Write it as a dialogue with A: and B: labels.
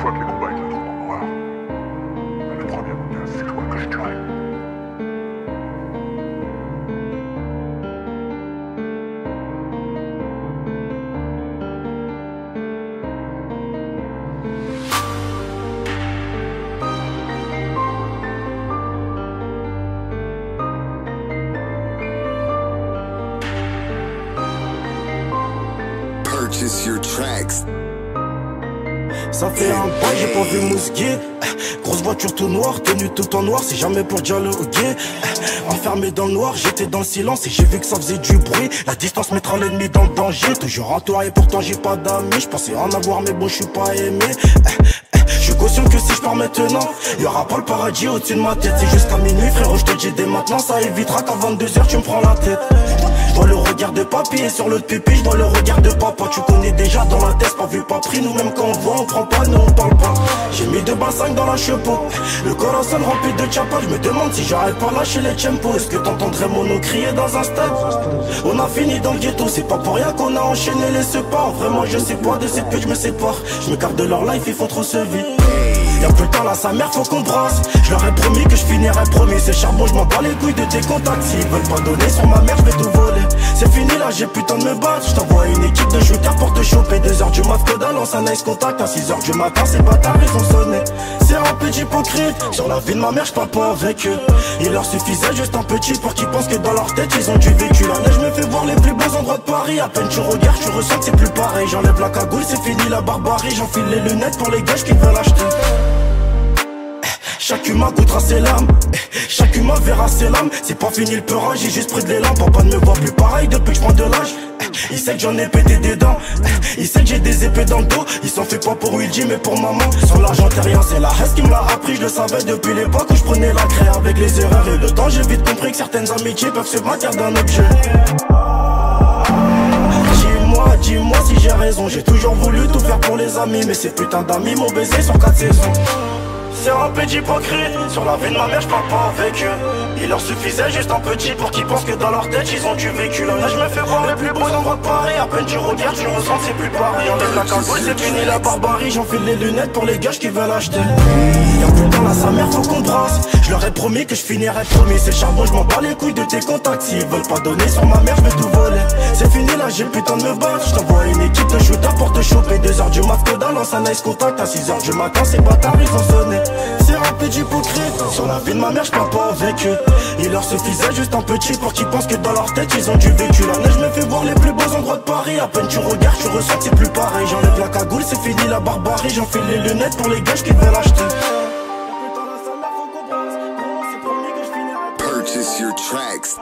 A: fois que les combats étaient en noir, le premier mondial, c'est toi que je traîne.
B: Purchase your tracks.
C: Ça fait un bail, j'ai pas vu Mousguet. Grosse voiture tout noir, tenue tout en noir, c'est jamais pour dialoguer. Enfermé dans le noir, j'étais dans le silence et j'ai vu que ça faisait du bruit. La distance mettra l'ennemi dans le danger. Toujours entouré, pourtant j'ai pas d'amis. J'pensais en avoir mais bon j'suis pas aimé. J'suis conscient que si je pars maintenant, y'aura pas le paradis au-dessus de ma tête. C'est jusqu'à minuit frérot, j'te dis dès maintenant. Ça évitera qu'à 22h tu me prends la tête. J'vois le regard de papy et sur le pipi, j'vois le regard de papa. Tu connais déjà dans la tête, pas vu, pas pris. Nous même quand on voit, on prend pas, nous on parle pas. J'ai mis 2 balles 5 dans la chepeau. Le corazon rempli de chapa. J'me demande si j'arrête pas lâcher les tempos. Est-ce que t'entendrais mon eau crier dans un stade? On a fini dans le ghetto, c'est pas pour rien qu'on a enchaîné les sépares. Vraiment je sais pas de cette que je me sépare. Je m'écarte de leur life, ils font trop se vivre. Y'a plus le temps là, sa mère faut qu'on brasse. Je leur ai promis que je finirais promis. C'est charbon, je m'en bats les couilles de tes contacts. S'ils veulent pas donner sur ma mère, je vais tout voler. C'est fini là, j'ai plus le temps de me battre. Je t'envoie une équipe de shooters pour te choper. 2h du mat, que lance un nice contact. À 6h du matin, ces bâtards ils ont sonné. C'est un petit hypocrite. Sur la vie de ma mère, je parle pas avec eux. Il leur suffisait juste un petit pour qu'ils pensent que dans leur tête ils ont du vécu. Là, je me fais voir les plus beaux endroits de Paris. À peine tu regardes, tu ressens que c'est plus pareil. J'enlève la cagoule, c'est fini la barbarie. J'enfile les lunettes pour les gars qui veulent acheter. Chaque humain goûtera ses larmes, chaque humain verra ses lames. C'est pas fini le peurage, j'ai juste pris de l'élan. Papa ne me voit plus pareil depuis que je prends de l'âge. Il sait que j'en ai pété des dents, il sait que j'ai des épées dans le dos. Il s'en fait pas pour Luigi mais pour maman. Sans l'argent t'es rien, c'est la haine qui me l'a appris. Je le savais depuis l'époque où je prenais la craie. Avec les erreurs et le temps j'ai vite compris que certaines amitiés peuvent se maintenir d'un objet. Dis-moi si j'ai raison. J'ai toujours voulu tout faire pour les amis, mais ces putains d'amis m'ont baisé sur 4 saisons. C'est un petit hypocrite. Sur la vie de ma mère, je parle pas avec eux. Il leur suffisait juste un petit pour qu'ils pensent que dans leur tête ils ont du vécu. Là je me fais voir les plus beaux endroits de Paris. À peine tu regardes, tu ressens que c'est plus pareil. Enlève la cagoule, c'est fini la barbarie. J'enfile les lunettes pour les gars qui veulent acheter. Y'a plus le temps là, sa mère faut qu'on brasse. Je leur ai promis que je finirais promis. C'est charbon, je m'en bats les couilles de tes contacts. S'ils veulent pas donner sur ma mère, je vais tout voler. C'est fini là, j'ai plus le temps de me battre. Je t'envoie une équipe de shooters pour te choper. 2h du mat, que lance un nice contact. À 6h du matin, ces bâtards ils ont sonné. C'est un petit hypocrite. Sur la vie de ma mère, je parle pas avec eux. Il leur suffisait juste un petit pour qu'ils pensent que dans leur tête ils ont du vécu. Là je me fais voir les plus beaux endroits de Paris. À peine tu regardes, tu ressens que c'est plus pareil. J'enlève la cagoule, c'est fini la barbarie. J'enfile les lunettes pour les gars qui veulent acheter.
B: Purchase your tracks.